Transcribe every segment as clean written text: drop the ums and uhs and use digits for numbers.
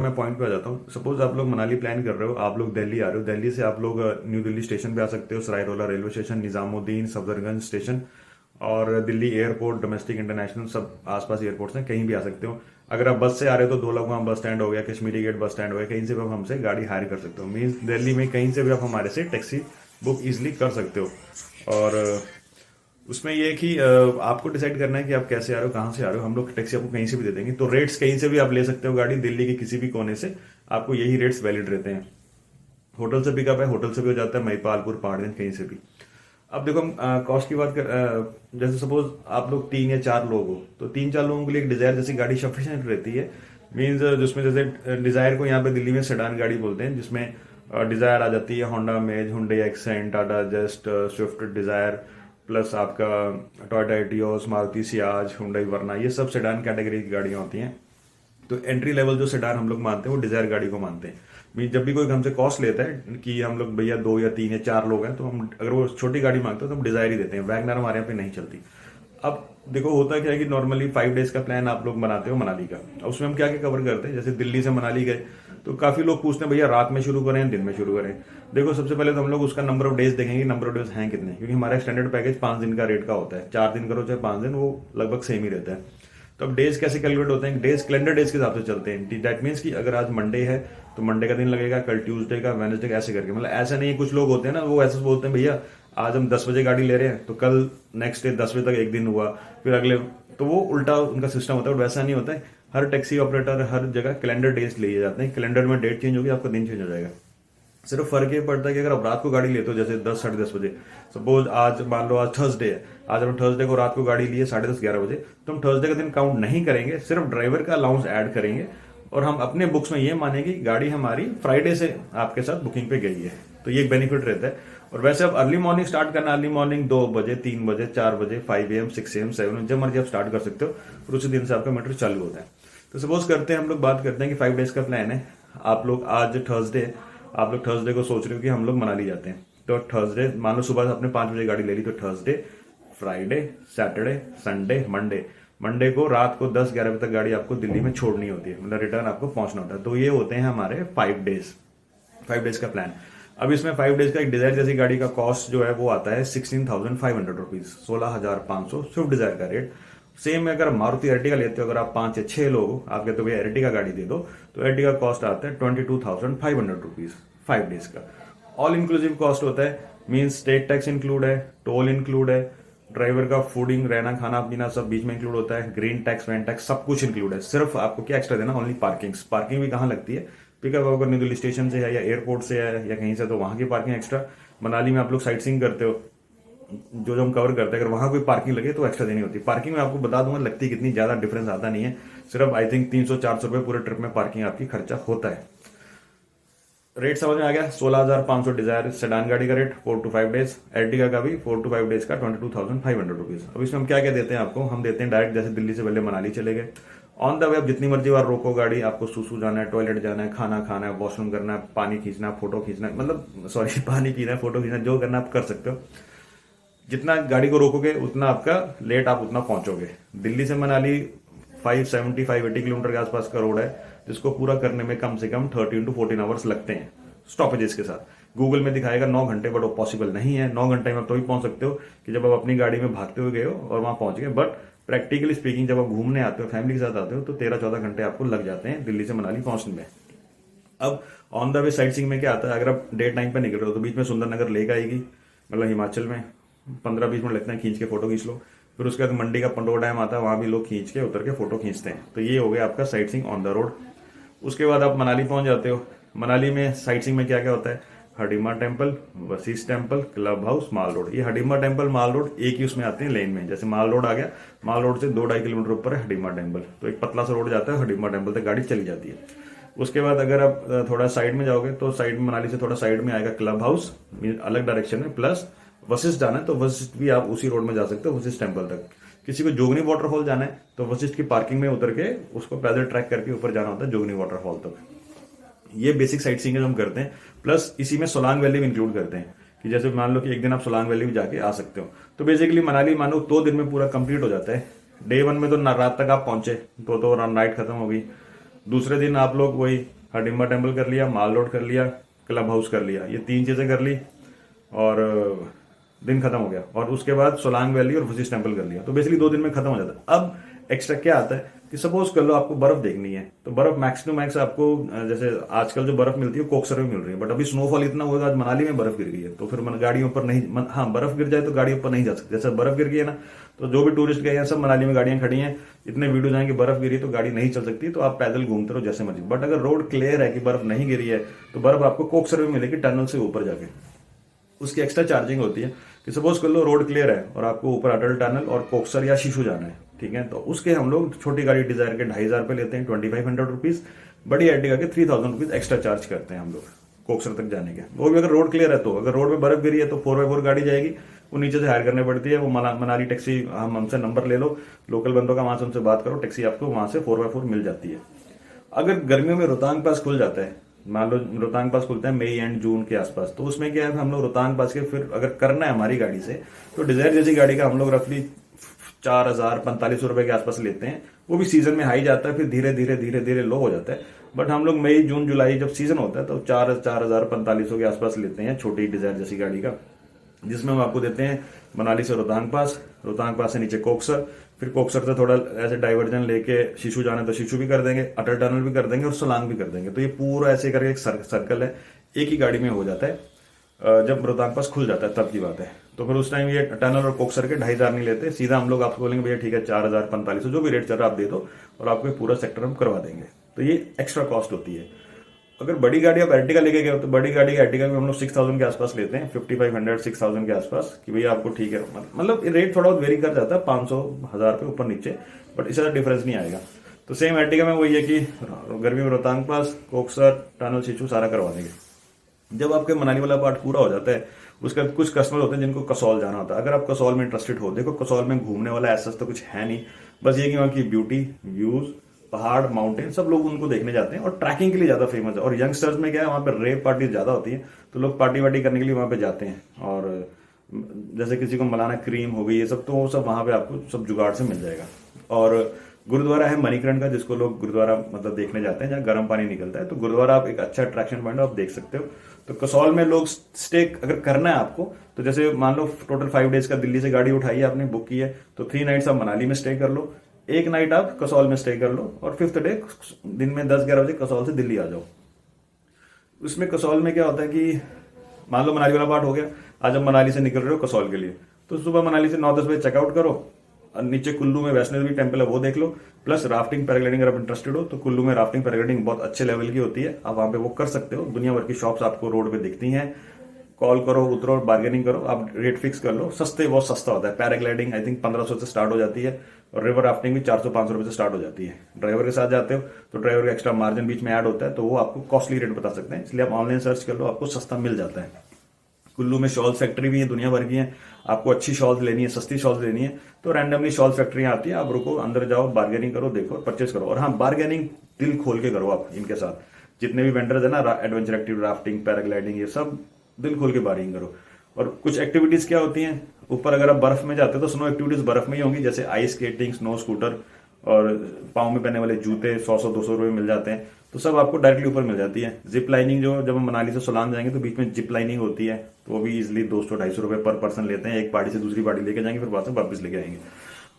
मैं पॉइंट पे आ जाता हूँ। सपोज आप लोग मनाली प्लान कर रहे हो, आप लोग दिल्ली आ रहे हो, दिल्ली से आप लोग न्यू दिल्ली स्टेशन पे आ सकते हो, Sarai Rohilla railway station, Nizamuddin, Safdarjung station और दिल्ली एयरपोर्ट, डोमेस्टिक इंटरनेशनल सब आसपास एयरपोर्ट्स हैं, कहीं भी आ सकते हो। अगर आप बस से आ रहे हो तो दो लगवा बस स्टैंड हो गया, कश्मीरी गेट बस स्टैंड हो गया, कहीं से भी आप हमसे गाड़ी हायर कर सकते हो। मीन्स दिल्ली में कहीं से भी आप हमारे से टैक्सी बुक इजिली कर सकते हो। और उसमें ये है कि आपको डिसाइड करना है कि आप कैसे आ रहे हो, कहाँ से आ रहे हो। हम लोग टैक्सी आपको कहीं से भी दे देंगे। तो रेट्स कहीं से भी आप ले सकते हो गाड़ी, दिल्ली के किसी भी कोने से आपको यही रेट्स वैलिड रहते हैं। होटल से पिकअप है, होटल से भी हो जाता है, महिपालपुर, पहाड़गंज, कहीं से भी। अब देखो हम कॉस्ट की बात कर, जैसे सपोज आप लोग 3 या 4 लोग हो, तो 3-4 लोगों के लिए एक डिजायर जैसी गाड़ी सफिशिएंट रहती है। मीन्स जिसमें जैसे डिजायर को यहाँ पे दिल्ली में सेडान गाड़ी बोलते हैं, जिसमें डिजायर आ जाती है, Honda Amaze, Hyundai Accent, Tata Zest, Swift Dzire, plus आपका Toyota Etios, Maruti Ciaz, Hyundai Verna, ये सब सेडान कैटेगरी की गाड़ियां होती हैं। तो एंट्री लेवल जो सेडान हम लोग मानते हैं वो डिजायर गाड़ी को मानते हैं। जब भी कोई हमसे कॉस्ट लेता है कि हम लोग भैया 2 या 3 या 4 लोग हैं, तो हम अगर वो छोटी गाड़ी मांगते हो तो हम डिजायर ही देते हैं। वैगनर हमारे यहाँ पे नहीं चलती। अब देखो होता क्या है कि नॉर्मली 5 डेज का प्लान आप लोग बनाते हो मनाली का। अब उसमें हम क्या क्या कवर करते हैं, जैसे दिल्ली से मनाली गए तो काफी लोग पूछते हैं भैया रात में शुरू करें दिन में शुरू करें। देखो सबसे पहले तो हम लोग उसका नंबर ऑफ डेज देखेंगे, नंबर ऑफ डेज हैं कितने, क्योंकि हमारा स्टैंडर्ड पैकेज 5 दिन का रेट का होता है। 4 दिन करो चाहे 5 दिन, वो लगभग सेम ही रहता है। तो अब डेज कैसे कैलकुलेट होते हैं, डेज कैलेंडर डेज के हिसाब से चलते हैं। दैट मीन्स कि अगर आज मंडे है तो मंडे का दिन लगेगा, कल ट्यूसडे का, वेडनेसडे का, ऐसे करके। मतलब ऐसा नहीं है, कुछ लोग होते हैं ना वो ऐसे बोलते हैं भैया आज हम 10 बजे गाड़ी ले रहे हैं तो कल नेक्स्ट डे 10 बजे तक एक दिन हुआ, फिर अगले, तो वो उल्टा उनका सिस्टम होता है। और वैसा नहीं होता है। हर टैक्सी ऑपरेटर हर जगह कैलेंडर डेज लिए जाते हैं। कैलेंडर में डेट चेंज होगी, आपका दिन चेंज हो जाएगा। सिर्फ फर्क ये पड़ता है कि अगर आप रात को गाड़ी लेते हो, जैसे 10 साढ़े 10 बजे, सपोज आज मान लो आज थर्सडे है, आज हम थर्सडे को रात को गाड़ी लिए 10:30 11 बजे, तो हम थर्सडे का दिन काउंट नहीं करेंगे, सिर्फ ड्राइवर का अलाउंस ऐड करेंगे। और हम अपने बुक्स में ये मानेंगे कि गाड़ी हमारी फ्राइडे से आपके साथ बुकिंग पे गई है। तो ये एक बेनिफिट रहता है। और वैसे आप अर्ली मॉर्निंग स्टार्ट करना, अर्ली मॉर्निंग 2 बजे, 3 बजे, 4 बजे, 5 AM, 6 AM, 7 AM, जब मर्जी आप स्टार्ट कर सकते हो। फिर उसी दिन से आपका मीटर चालू होता है। तो सपोज करते हैं, हम लोग बात करते हैं कि 5 डेज का प्लान है। आप लोग आज थर्सडे, आप लोग थर्सडे को सोच रहे हो कि हम लोग मनाली जाते हैं। तो थर्सडे मान लो सुबह आपने 5 बजे गाड़ी ले ली, तो Thursday, Friday, Saturday, Sunday, Monday, Monday को रात को 10-11 बजे तक गाड़ी आपको दिल्ली में छोड़नी होती है, मतलब रिटर्न आपको पहुंचना होता है। तो ये होते हैं हमारे 5 डेज, 5 डेज का प्लान। अब इसमें 5 डेज का एक डिजायर जैसी गाड़ी का कॉस्ट जो है वो आता है 16,500 रुपीज, 16,500 स्विफ्ट डिजायर का रेट। सेम अगर मारुति एर्टिगा लेते हो, अगर आप 5 या 6 लोग हो, आप कहते हो भैया एर्टिगा गाड़ी दे दो, तो एर्टिगा कॉस्ट आता है 22,500 रुपीज 5 डेज का। ऑल इंक्लूसिव कॉस्ट होता है, मीन्स स्टेट टैक्स इंक्लूड है, टोल इंक्लूड है, ड्राइवर का फूडिंग, रहना खाना पीना सब बीच में इंक्लूड होता है, ग्रीन टैक्स, वैन टैक्स, सब कुछ इंक्लूड है। सिर्फ आपको क्या एक्स्ट्रा देना, ओनली पार्किंग। पार्किंग भी कहाँ लगती है, पिकअप अगर न्यू दिल्ली स्टेशन से है या एयरपोर्ट से है या कहीं से, तो वहां की पार्किंग एक्स्ट्रा। मनाली में आप लोग साइट सीइंग करते हो, जो जो हम कवर करते हैं, अगर वहां कोई पार्किंग लगे तो एक्स्ट्रा देनी होती है। पार्किंग में आपको बता दूंगा लगती है कितनी, ज्यादा डिफरेंस आता नहीं है। सिर्फ आई थिंक 300-400 रुपए पूरे ट्रिप में पार्किंग आपकी खर्चा होता है। रेट समझ में आ गया। 16,500 डिजायर सेडान गाड़ी का रेट, 4 to 5 डेज। एर्टिगा का भी 4 to 5 डेज का 22,500 रुपीज। अब इसमें हम क्या क्या देते हैं आपको, हम देते हैं डायरेक्ट, जैसे दिल्ली से पहले मनाली चले गए, ऑन द वे आप जितनी मर्जी बार रोको गाड़ी, आपको सूसू जाना है, टॉयलेट जाना है, खाना खाना है, वॉशरूम करना है, पानी खींचना है, फोटो खींचना है, मतलब सॉरी पानी पीना है, फोटो खींचना है, जो करना आप कर सकते हो। जितना गाड़ी को रोकोगे उतना आपका लेट, आप उतना पहुंचोगे। दिल्ली से मनाली 570-580 किलोमीटर के आसपास का रोड है, जिसको पूरा करने में कम से कम 13 to 14 आवर्स लगते हैं स्टॉपेजेस के साथ। गूगल में दिखाएगा 9 घंटे, बट वो पॉसिबल नहीं है। 9 घंटे में आप तो ही पहुंच सकते हो कि जब आप अपनी गाड़ी में भागते हुए गए हो और वहां पहुंच गए। बट प्रैक्टिकली स्पीकिंग जब आप घूमने आते हो, फैमिली के साथ आते हो, तो 13-14 घंटे आपको लग जाते हैं दिल्ली से मनाली पहुंचने में। अब on the way sight seeing में क्या आता है, अगर आप डे टाइम पे निकल रहे हो तो बीच में सुंदरनगर लेक आएगी, मतलब हिमाचल में 15-20 मिनट लगते हैं, खींच के फोटो खींच लो। फिर उसके बाद मंडी का पंडोर डैम आता है, वहां भी लोग खींच के उतर के फोटो खींचते हैं। तो ये हो गया आपका sight seeing on the road. उसके बाद आप मनाली पहुंच जाते हो। मनाली में साइट सीइंग में क्या क्या होता है, Hadimba temple, Vashisht temple, club house, mall road. ये हडिम्बा टेम्पल, माल रोड एक ही उसमें आते हैं लेन में। जैसे माल रोड आ गया, माल रोड से 2-2.5 किलोमीटर ऊपर है हडिम्बा टेम्पल, तो एक पतला सा रोड जाता है, हडिम्बा टेम्पल तक गाड़ी चली जाती है। उसके बाद अगर आप थोड़ा साइड में जाओगे तो साइड में, मनाली से थोड़ा साइड में आएगा क्लब हाउस, अलग डायरेक्शन में, प्लस वशिष्ठ जाना है तो वशिष्ठ भी आप उसी रोड में जा सकते हो, वशिष्ठ टेम्पल तक। किसी को जोगनी वाटरफॉल जाना है तो वशिष्ठ की पार्किंग में उतर के उसको पैदल ट्रैक करके ऊपर जाना होता है जोगनी वाटरफॉल तक। ये बेसिक साइट सीइंग हम करते हैं। प्लस इसी में सोलांग वैली भी इंक्लूड करते हैं, कि जैसे मान लो कि एक दिन आप सोलांग वैली भी जाके आ सकते हो। तो बेसिकली मनाली मानो 2 दिन में पूरा कंप्लीट हो जाता है। डे 1 में तो रात तक आप पहुंचे तो नाइट खत्म हो गई। दूसरे दिन आप लोग वही हडिम्बा टेम्पल कर लिया, माल रोड कर लिया, क्लब हाउस कर लिया, ये 3 चीज़ें कर ली और दिन खत्म हो गया। और उसके बाद सोलांग वैली और वशिष्ठ टेम्पल कर लिया। तो बेसिकली 2 दिन में खत्म हो जाता है। अब एक्स्ट्रा क्या आता है कि सपोज कर लो आपको बर्फ देखनी है, तो बर्फ मैक्स टू मैक्स आपको जैसे आजकल जो बर्फ मिलती है कोकसर में मिल रही है, बट अभी स्नोफॉल इतना हुआ आज मनाली में बर्फ गिर गई है, तो फिर गाड़ियों पर नहीं हाँ बर्फ गिर जाए तो गाड़ी ऊपर नहीं जा सकती। जैसे बर्फ गिर गई है ना, तो जो भी टूरिस्ट गए हैं सब मनाली में गाड़ियां खड़ी हैं, इतने वीडियो जाएंगे बर्फ गिरी तो गाड़ी नहीं चल सकती, तो आप पैदल घूमते रहो जैसे मर्जी। बट अगर रोड क्लियर है कि बर्फ नहीं गिरी है तो बर्फ आपको कोकसर में मिलेगी टनल से ऊपर जाके, उसकी एक्स्ट्रा चार्जिंग होती है। कि सपोज कर लो रोड क्लियर है और आपको ऊपर अटल टनल और कोकसर या शिशु जाना है, ठीक है, तो उसके हम लोग छोटी गाड़ी डिजायर के 2500 रुपये लेते हैं, 2500 रुपीज, बड़ी एर्टिगा के 3000 रुपीज एक्स्ट्रा चार्ज करते हैं हम लोग कोकसर तक जाने के। वो भी अगर रोड क्लियर है तो, अगर रोड में बर्फ गिरी है तो 4x4 गाड़ी जाएगी, वो नीचे से हायर करनी पड़ती है। वो मनाली टैक्सी, हम हमसे नंबर ले लो लोकल बंदों का, वहां से उनसे बात करो, टैक्सी आपको वहां से 4x4 मिल जाती है। अगर गर्मियों में रोहतांग पास खुल जाता है, मान लो रोहतांग पास खुलता है मई एंड जून के आसपास, तो उसमें क्या है हम लोग रोहतांग पास के फिर अगर करना है हमारी गाड़ी से, तो डिजायर जैसी गाड़ी का हम लोग रफली 4000-4500 रुपए के आसपास लेते हैं। वो भी सीजन में हाई जाता है, फिर धीरे धीरे धीरे धीरे लो हो जाता है। बट हम लोग मई जून जुलाई जब सीजन होता है तो 4000-4500 के आसपास लेते हैं छोटी डिजायर जैसी गाड़ी का, जिसमें हम आपको देते हैं मनाली से रोहतांग पास, रोहतांग पास से नीचे कोकसर, फिर कोकसर से थोड़ा ऐसे डाइवर्जन लेके शिशु जाना तो शिशु भी कर देंगे, अटल टनल भी कर देंगे और सोलांग भी कर देंगे। तो ये पूरा ऐसे करके एक सर्कल है, एक ही गाड़ी में हो जाता है। जब रोहतांग पास खुल जाता है तब की बात है। तो फिर उस टाइम ये टनल और कोकसर के 2500 नहीं लेते, सीधा हम लोग आपको बोलेंगे भैया ठीक है 4000-4500 जो भी रेट चल रहा है आप दे दो और आपको पूरा सेक्टर हम करवा देंगे। तो ये एक्स्ट्रा कॉस्ट होती है। अगर बड़ी गाड़ी आप एर्टिगा लेके गए तो बड़ी गाड़ी एर्टिगा में हम लोग 6000 के आसपास लेते हैं, 5500-6000 के आसपास, कि भैया आपको ठीक है, मतलब रेट थोड़ा बहुत वेरी कर जाता है 500-1000 पे ऊपर नीचे, बट इससे ज़्यादा डिफरेंस नहीं आएगा। तो सेम एर्टिगा में वही है कि गर्मी में रोहतांग पास, कोकसर, टनल, शिशु सारा करवा देंगे। जब आपके मनाली वाला पार्ट पूरा हो जाता है, उसका कुछ कस्टमर होते हैं जिनको कसौल जाना होता है। अगर आप कसौल में इंटरेस्टेड हो, देखो कसौल में घूमने वाला ऐसा तो कुछ है नहीं, बस ये कि वहाँ की ब्यूटी, व्यूज, पहाड़, माउंटेन, सब लोग उनको देखने जाते हैं और ट्रैकिंग के लिए ज्यादा फेमस है। और यंगस्टर्स में क्या है, वहाँ पे रेव पार्टी ज्यादा होती है, तो लोग पार्टी वार्टी करने के लिए वहाँ पे जाते हैं। और जैसे किसी को मलाना क्रीम हो गई, ये सब तो वो सब वहाँ पे आपको सब जुगाड़ से मिल जाएगा। और गुरुद्वारा है मणिकरण का, जिसको लोग गुरुद्वारा मतलब देखने जाते हैं, जहाँ गर्म पानी निकलता है, तो गुरुद्वारा आप एक अच्छा अट्रैक्शन पॉइंट आप देख सकते हो। तो कसौल में लोग स्टे अगर करना है आपको, तो जैसे मान लो टोटल 5 डेज का दिल्ली से गाड़ी उठाई है आपने, बुक की है, तो 3 नाइट्स आप मनाली में स्टे कर लो, 1 नाइट आप कसौल में स्टे कर लो, और 5th डे दिन में 10-11 बजे कसौल से दिल्ली आ जाओ। उसमें कसौल में क्या होता है कि मान लो मनाली वाला पार्ट हो गया, आज आप मनाली से निकल रहे हो कसौल के लिए, तो सुबह मनाली से 9-10 बजे चेकआउट करो, और नीचे कुल्लू में वैष्णो देवी टेम्पल है वो देख लो, प्लस राफ्टिंग पैराग्लाइडिंग अगर आप इंटरेस्टेड हो तो कुल्लू में राफ्टिंग पैराग्लाइडिंग बहुत अच्छे लेवल की होती है, आप वहां पे वो कर सकते हो। दुनिया भर की शॉप्स आपको रोड पे दिखती हैं, कॉल करो, उतरो, बार्गेनिंग करो, आप रेट फिक्स कर लो, सस्ते बहुत सस्ता होता है। पैराग्लाइडिंग आई थिंक 1500 से स्टार्ट हो जाती है, और रिवर राफ्टिंग भी 400-500 रुपए से स्टार्ट हो जाती है। ड्राइवर के साथ जाते हो तो ड्राइवर का एक्स्ट्रा मार्जिन बीच में ऐड होता है, तो वो आपको कॉस्टली रेट बता सकते हैं, इसलिए आप ऑनलाइन सर्च कर लो, आपको सस्ता मिल जाता है। कुल्लू में शॉल फैक्ट्री भी है, दुनिया भर की है, आपको अच्छी शॉल्स लेनी है, सस्ती शॉल्स लेनी है, तो रैंडमली शॉल फैक्ट्रियां आती है, आप रुको, अंदर जाओ, बार्गेनिंग करो, देखो, परचेस करो। और हाँ, बार्गेनिंग दिल खोल के करो आप इनके साथ, जितने भी वेंडर्स है ना, एडवेंचर एक्टिव, राफ्टिंग, पैराग्लाइडिंग, ये सब दिल खोल के बार्गेनिंग करो। और कुछ एक्टिविटीज क्या होती हैं, ऊपर अगर आप बर्फ में जाते हो तो स्नो एक्टिविटीज बर्फ में ही होंगी, जैसे आइस स्केटिंग, स्नो स्कूटर, और पाँव में पहनने वाले जूते 100-200 रुपए मिल जाते हैं, तो सब आपको डायरेक्टली ऊपर मिल जाती है। जिप लाइनिंग, जो जब हम मनाली से सोलांग जाएंगे तो बीच में जिप लाइनिंग होती है, तो वो भी इजिली 200-250 रुपए पर पर्सन लेते हैं, एक पार्टी से दूसरी पार्टी लेके जाएंगे, फिर वहां से वापस लेके आएंगे।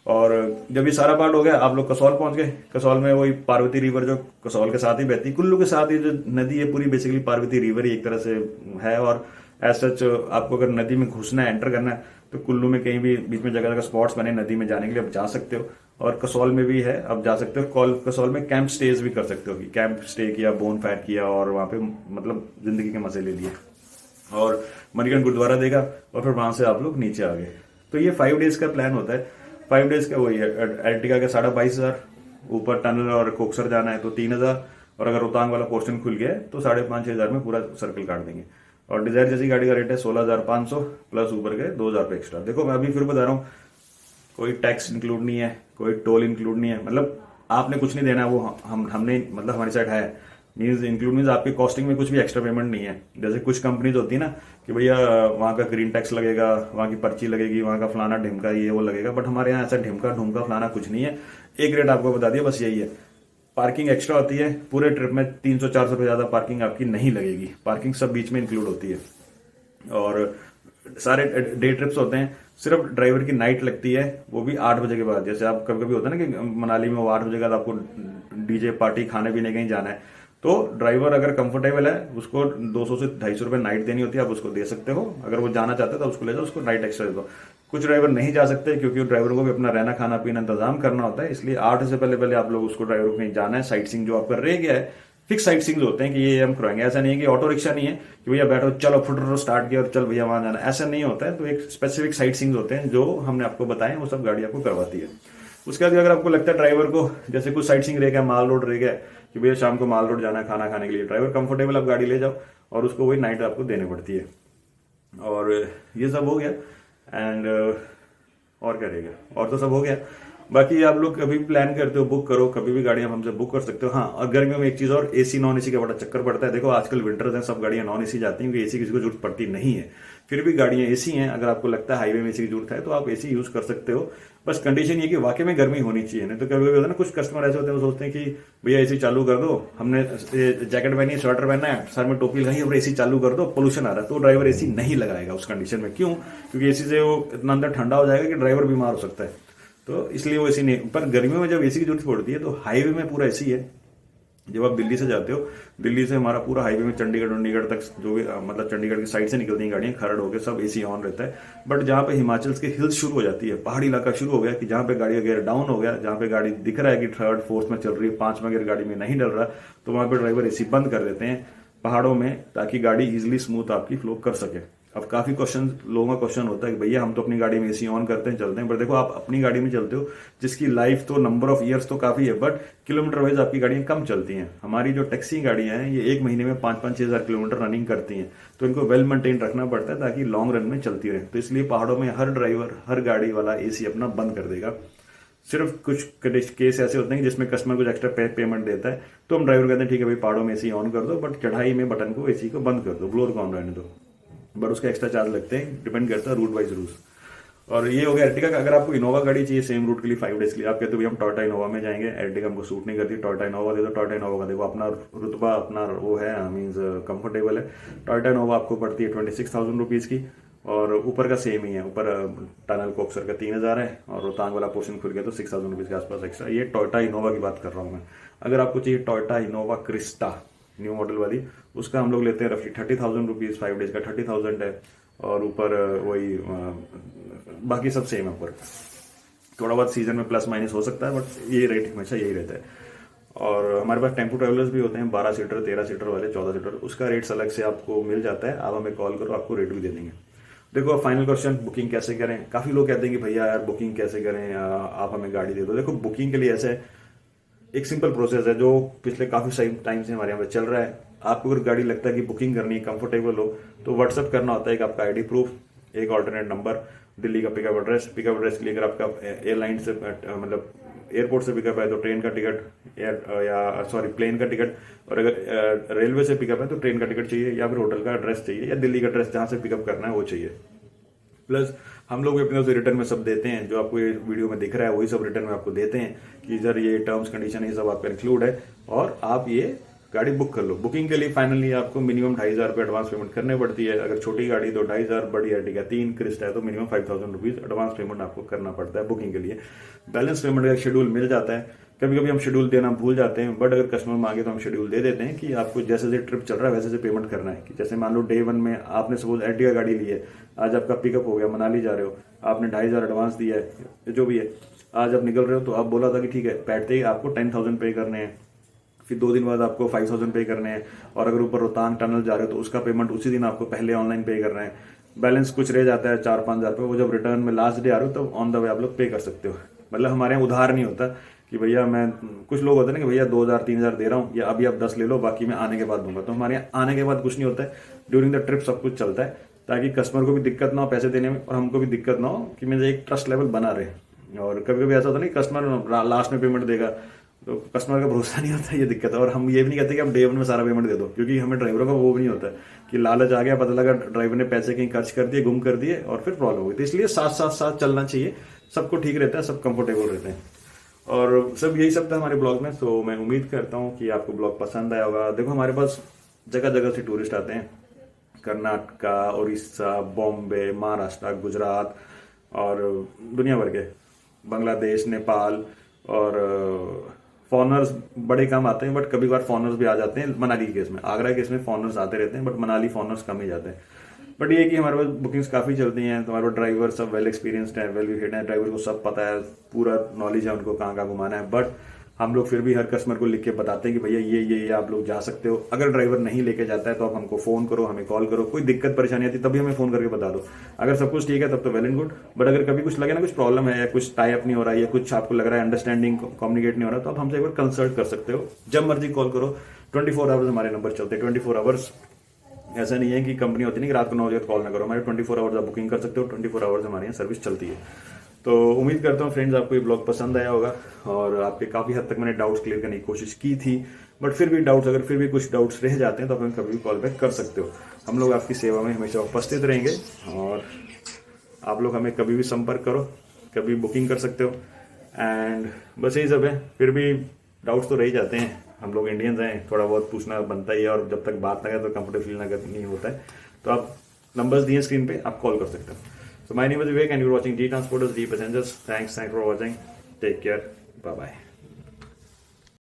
और जब ये सारा पार्ट हो गया, आप लोग कसौल पहुंच गए। कसौल में वही पार्वती रिवर जो कसौल के साथ ही बहती है, कुल्लू के साथ ही जो नदी है पूरी बेसिकली पार्वती रिवर ही एक तरह से है। और एज सच आपको अगर नदी में घुसना है, एंटर करना है, तो कुल्लू में कहीं भी बीच में जगह जगह स्पॉट्स बने नदी में जाने के लिए, आप जा सकते हो। और कसौल में भी है, आप जा सकते हो। कसौल में कैंप स्टेज भी कर सकते हो, कि कैंप स्टे किया, बोन फायर किया, और वहां पे मतलब जिंदगी के मजे ले लिए, और मणिकर्ण गुरुद्वारा देखा, और फिर वहां से आप लोग नीचे आ गए। तो ये 5 डेज का प्लान होता है। 5 डेज का वही है, एर्टिगा का 22,500, ऊपर टनल और कोकसर जाना है तो 3000, और अगर रोहतांग वाला पोर्शन खुल गया है तो 5,500-6,000 में पूरा सर्कल काट देंगे। और डिजायर जैसी गाड़ी का रेट है 16,500, प्लस ऊपर के 2,000 रुपये एक्स्ट्रा। देखो मैं अभी फिर बता रहा हूँ, कोई टैक्स इंक्लूड नहीं है, कोई टोल इंक्लूड नहीं है, मतलब आपने कुछ नहीं देना है, वो हमने मतलब हमारी साइड है, मीन्स इंक्लूड मीन्स आपकी कॉस्टिंग में कुछ भी एक्स्ट्रा पेमेंट नहीं है। जैसे कुछ कंपनीज होती है ना कि भैया वहाँ का ग्रीन टैक्स लगेगा, वहाँ की पर्ची लगेगी, वहाँ का फलाना ढिमका ये वो लगेगा, बट हमारे यहाँ ऐसा ढिमका ढुमका फलाना कुछ नहीं है। एक रेट आपको बता दिया, बस यही है। पार्किंग एक्स्ट्रा होती है, पूरे ट्रिप में 300-400 रुपये ज़्यादा पार्किंग आपकी नहीं लगेगी, पार्किंग सब बीच में इंक्लूड होती है। और सारे डे ट्रिप्स होते हैं, सिर्फ ड्राइवर की नाइट लगती है, वो भी 8 बजे के बाद। जैसे आप कभी कभी होता है ना कि मनाली में वो 8 बजे के बाद आपको डीजे पार्टी खाने पीने कहीं जाना है, तो ड्राइवर अगर कंफर्टेबल है उसको 200 से 250 रुपये नाइट देनी होती है, आप उसको दे सकते हो। अगर वो जाना चाहते हो तो उसको ले जाओ, उसको नाइट एक्स्ट्रा दे दो। कुछ ड्राइवर नहीं जा सकते क्योंकि ड्राइवर को भी अपना रहना खाना पीना इंतजाम करना होता है, इसलिए 8 से पहले पहले आप लोग उसको ड्राइवर को कहीं जाना है, साइट सीइंग जो आपका रह गया है, फिक्स साइट सीइंग होते हैं कि ये हम करवाएंगे। ऐसा नहीं है कि ऑटो रिक्शा नहीं है कि भैया बैठो चलो फुट स्टार्ट किया और चल भैया वहां जाना, ऐसा नहीं होता है। तो एक स्पेसिफिक साइट सीइंग होते हैं जो हमने आपको बताए, वो सब गाड़ी आपको करवाती है। उसके बाद अगर आपको लगता है ड्राइवर को जैसे कुछ साइट सीइंग रह गया, माल रोड रह गया कि भैया शाम को माल रोड जाना है खाना खाने के लिए, ड्राइवर कंफर्टेबल आप गाड़ी ले जाओ और उसको वही नाइट आपको देनी पड़ती है। और ये सब हो गया। एंड और क्या रहेगा, और तो सब हो गया। बाकी आप लोग कभी प्लान करते हो बुक करो, कभी भी गाड़ियां हमसे बुक कर सकते हो। हाँ, और गर्मियों में एक चीज और, एसी नॉन एसी का बड़ा चक्कर पड़ता है। देखो आजकल विंटर्स हैं, सब गाड़ियां नॉन एसी जाती हैं क्योंकि एसी किसी को जरूरत पड़ती नहीं है। फिर भी गाड़ियां एसी हैं, अगर आपको लगता है हाईवे में एसी की जरूरत है तो आप एसी यूज कर सकते हो। बस कंडीशन ये कि वाकई में गर्मी होनी चाहिए। नहीं तो कभी कभी होता है ना, कुछ कस्टमर ऐसे होते हैं वो सोचते हैं कि भैया एसी चालू कर दो, हमने जैकेट पहनी है, स्वेटर पहनना है, सर में टोपी लगाई और एसी चालू कर दो, पोल्यूशन आ रहा है, तो ड्राइवर एसी नहीं लगाएगा उस कंडीशन में। क्यों? क्योंकि एसी से वो इतना अंदर ठंडा हो जाएगा कि ड्राइवर बीमार हो सकता है, तो इसलिए वो एसी नहीं। पर गर्मियों में जब एसी की जरूरत पड़ती है तो हाईवे में पूरा एसी है। जब आप दिल्ली से जाते हो, दिल्ली से हमारा पूरा हाईवे में चंडीगढ़ तक जो भी मतलब चंडीगढ़ की साइड से निकलती हैं गाड़ियां, खरड़ होकर सब एसी ऑन रहता है। बट जहां पे हिमाचल के हिल्स शुरू हो जाती है, पहाड़ी इलाका शुरू हो गया कि जहां पे गाड़ी का गियर डाउन हो गया, जहां पे गाड़ी दिख रहा है कि थर्ड फोर्थ में चल रही है, 5वां गियर गाड़ी में नहीं डल रहा, तो वहां पर ड्राइवर एसी बंद कर देते हैं पहाड़ों में, ताकि गाड़ी इजिली स्मूथ आपकी फ्लो कर सके। अब काफी लोगों का क्वेश्चन होता है कि भैया हम तो अपनी गाड़ी में एसी ऑन करते हैं चलते हैं, पर देखो आप अपनी गाड़ी में चलते हो जिसकी लाइफ तो नंबर ऑफ ईयर्स तो काफी है, बट किलोमीटर वाइज आपकी गाड़ियां कम चलती हैं। हमारी जो टैक्सी गाड़ियां हैं ये एक महीने में 5-6 हजार किलोमीटर रनिंग करती हैं, तो इनको वेल मेंटेन रखना पड़ता है ताकि लॉन्ग रन में चलती रहे। तो इसलिए पहाड़ों में हर ड्राइवर, हर गाड़ी वाला एसी अपना बंद कर देगा। सिर्फ कुछ केस ऐसे होते हैं जिसमें कस्टमर कुछ एक्स्ट्रा पेमेंट देता है, तो हम ड्राइवर कहते हैं ठीक है भाई पहाड़ों में एसी ऑन कर दो, बट चढ़ाई में बटन को एसी को बंद कर दो, ब्लोअर को ऑन रहने दो, बट उसका एक्स्ट्रा चार्ज लगते हैं, डिपेंड करता है रूट वाइज रूट। और ये हो गया एर्टिगा का। अगर आपको इनोवा गाड़ी चाहिए सेम रूट के लिए 5 डेज के लिए, आप कहते हो हम टोयोटा इनोवा में जाएंगे, एर्टिगा हमको सूट नहीं करती, टोयोटा इनोवा दे दो। टोयोटा इनोवा का देखो अपना रुतबा, अपना वो है, मीन्स कंफर्टेबल है। टोयोटा इनोवा आपको पड़ती है 26,000 रुपीज़ की, और ऊपर का सेम ही है, ऊपर टनल कोक्सर का 3,000 है, और रोहतांग वाला पोर्शन खुल गया तो 6,000 रुपीज़ के आसपास एक्स्ट्रा। ये टोयोटा इनोवा की बात कर रहा हूँ मैं। अगर आपको चाहिए Toyota Innova Crysta new model वाली, उसका हम लोग लेते हैं रफली 30,000 रुपीज़, 5 डेज का 30,000 है, और ऊपर वही बाकी सब सेम है। ऊपर थोड़ा बहुत सीजन में प्लस माइनस हो सकता है, बट ये रेट हमेशा यही रहता है। और हमारे पास टेम्पो ट्रेवलर्स भी होते हैं, 12 सीटर, 13 सीटर वाले, 14 सीटर, उसका रेट अलग से आपको मिल जाता है। आप हमें कॉल करो, आपको रेट भी दे देंगे। देखो फाइनल क्वेश्चन, बुकिंग कैसे करें? काफ़ी लोग कहते हैं कि भैया यार बुकिंग कैसे करें, आप हमें गाड़ी दे दो। देखो बुकिंग के लिए ऐसे एक सिंपल प्रोसेस है जो पिछले काफ़ी सही टाइम से हमारे यहाँ पे चल रहा है। आपको अगर गाड़ी लगता है कि बुकिंग करनी है, कंफर्टेबल हो, तो व्हाट्सअप करना होता है एक आपका आईडी प्रूफ, एक ऑल्टरनेट नंबर, दिल्ली का पिकअप एड्रेस के लिए अगर आपका एयरलाइन से मतलब एयरपोर्ट से पिकअप है तो ट्रेन का टिकट या प्लेन का टिकट, और अगर रेलवे से पिकअप है तो ट्रेन का टिकट चाहिए, या फिर होटल का एड्रेस चाहिए, या दिल्ली का एड्रेस जहाँ से पिकअप करना है वो चाहिए। प्लस हम लोग भी अपने से रिटर्न में सब देते हैं, जो आपको ये वीडियो में दिख रहा है वही सब रिटर्न में आपको देते हैं कि सर ये टर्म्स कंडीशन ये सब आपका इंक्लूड है, और आप ये गाड़ी बुक कर लो। बुकिंग के लिए फाइनली आपको मिनिमम 2,500 रुपये एडवांस पेमेंट करने पड़ती है। अगर छोटी गाड़ी तो 2,500, बड़ी एर्टिगा 3, क्रिस्टा है तो मिनिमम 5,000 रुपीज़ एडवांस पेमेंट आपको करना पड़ता है बुकिंग के लिए। बैलेंस पेमेंट का शेड्यूल मिल जाता है, कभी कभी हम शेड्यूल देना भूल जाते हैं, बट अगर कस्टमर मांगे तो हम शेड्यूल दे देते हैं कि आपको जैसे जैसे ट्रिप चल रहा है वैसे से पेमेंट करना है। कि जैसे मान लो डे 1 में आपने सपोज एर्टिगा गाड़ी ली है, आज आपका पिकअप हो गया, मनाली जा रहे हो, आपने 2,500 एडवांस दिया है, जो भी है, आज आप निकल रहे हो तो आप बोला था कि ठीक है बैठते ही आपको 10,000 पे करने हैं, फिर 2 दिन बाद आपको 5,000 पे करने हैं, और अगर ऊपर रोहतांग टनल जा रहे हो तो उसका पेमेंट उसी दिन आपको पहले ऑनलाइन पे करना है। बैलेंस कुछ रह जाता है 4-5 हज़ार रुपये, वो जब रिटर्न में लास्ट डे आ रहे हो तब ऑन द वे आप लोग पे कर सकते हो। मतलब हमारे यहाँ उधार नहीं होता कि भैया मैं, कुछ लोग होते हैं ना कि भैया 2,000-3,000 दे रहा हूँ, या अभी आप 10 ले लो बाकी मैं आने के बाद दूंगा। तो हमारे यहाँ आने के बाद कुछ नहीं होता है, ड्यूरिंग द ट्रिप सब कुछ चलता है, ताकि कस्टमर को भी दिक्कत ना हो पैसे देने में, और हमको भी दिक्कत ना हो, कि मेरे एक ट्रस्ट लेवल बना रहे। और कभी कभी ऐसा होता नहीं कस्टमर लास्ट में पेमेंट देगा, तो कस्टमर का भरोसा नहीं होता, ये दिक्कत है। और हम ये भी नहीं कहते कि आप डे 1 में सारा पेमेंट दे दो, क्योंकि हमें ड्राइवरों का वो भी नहीं होता है कि लालच आ गया, पता लगा ड्राइवर ने पैसे कहीं खर्च कर दिए, गुम कर दिए, और फिर प्रॉब्लम हो गई। तो इसलिए साथ चलना चाहिए, सबको ठीक रहता है, सब कंफर्टेबल रहते हैं। और सब यही सब था हमारे ब्लॉग में। तो मैं उम्मीद करता हूँ कि आपको ब्लॉग पसंद आया होगा। देखो हमारे पास जगह जगह से टूरिस्ट आते हैं, कर्नाटका, उड़ीसा, बॉम्बे, महाराष्ट्र, गुजरात और दुनिया भर के, बांग्लादेश, नेपाल, और फॉरनर्स बड़े कम आते हैं, बट कभी बार फॉरनर्स भी आ जाते हैं। मनाली के केस में, आगरा के केस में फॉरनर्स आते रहते हैं, बट मनाली फॉरनर्स कम ही जाते हैं। बट ये कि हमारे पास बुकिंग्स काफ़ी चलती हैं, तो हमारे पास ड्राइवर सब वेल एक्सपीरियंसड है, वेल हिट है, ड्राइवर को सब पता है, पूरा नॉलेज है उनको कहाँ कहाँ घुमाना है। बट हम लोग फिर भी हर कस्टमर को लिख के बताते हैं कि भैया ये आप लोग जा सकते हो। अगर ड्राइवर नहीं लेके जाता है तो आप हमको फोन करो, हमें कॉल करो, कोई दिक्कत परेशानी आती है तभी हमें फोन करके बता दो। अगर सब कुछ ठीक है तब तो वेल एंड गुड, बट अगर कभी कुछ लगे ना, कुछ प्रॉब्लम है या कुछ टाई अप नहीं हो रहा है या कुछ आपको लग रहा है अंडरस्टैंडिंग कम्युनिकेट नहीं हो रहा, तो आप हमसे एक बार कंसल्ट कर सकते हो। जब मर्जी कॉल करो, 24 आवर्स हमारे नंबर चलते हैं। 24 आवर्स ऐसा नहीं है कि कंपनी होती नहीं कि रात को 9 बजे कॉल ना करो, हमारे 24 आवर्स आप बुकिंग कर सकते हो। 24 आवर्स हमारे यहाँ सर्विस चलती है। तो उम्मीद करता हूँ फ्रेंड्स आपको ये ब्लॉग पसंद आया होगा, और आपके काफ़ी हद तक मैंने डाउट्स क्लियर करने की कोशिश की थी। बट फिर भी डाउट्स, अगर फिर भी कुछ डाउट्स रह जाते हैं तो आप हमें कभी भी कॉल बैक कर सकते हो। हम लोग आपकी सेवा में हमेशा उपस्थित रहेंगे, और आप लोग हमें कभी भी संपर्क करो, कभी बुकिंग कर सकते हो। एंड बस यही सब है। फिर भी डाउट्स तो रह ही जाते हैं, हम लोग इंडियंस हैं, थोड़ा बहुत पूछना बनता ही है, और जब तक बात ना करें तो कंफर्टेबल फील नहीं होता है। तो आप नंबर्स दिए स्क्रीन पे, आप कॉल कर सकते हो। So my name is Vivek and you're watching G Transporters, G Passengers. Thanks for watching. Take care. Bye bye.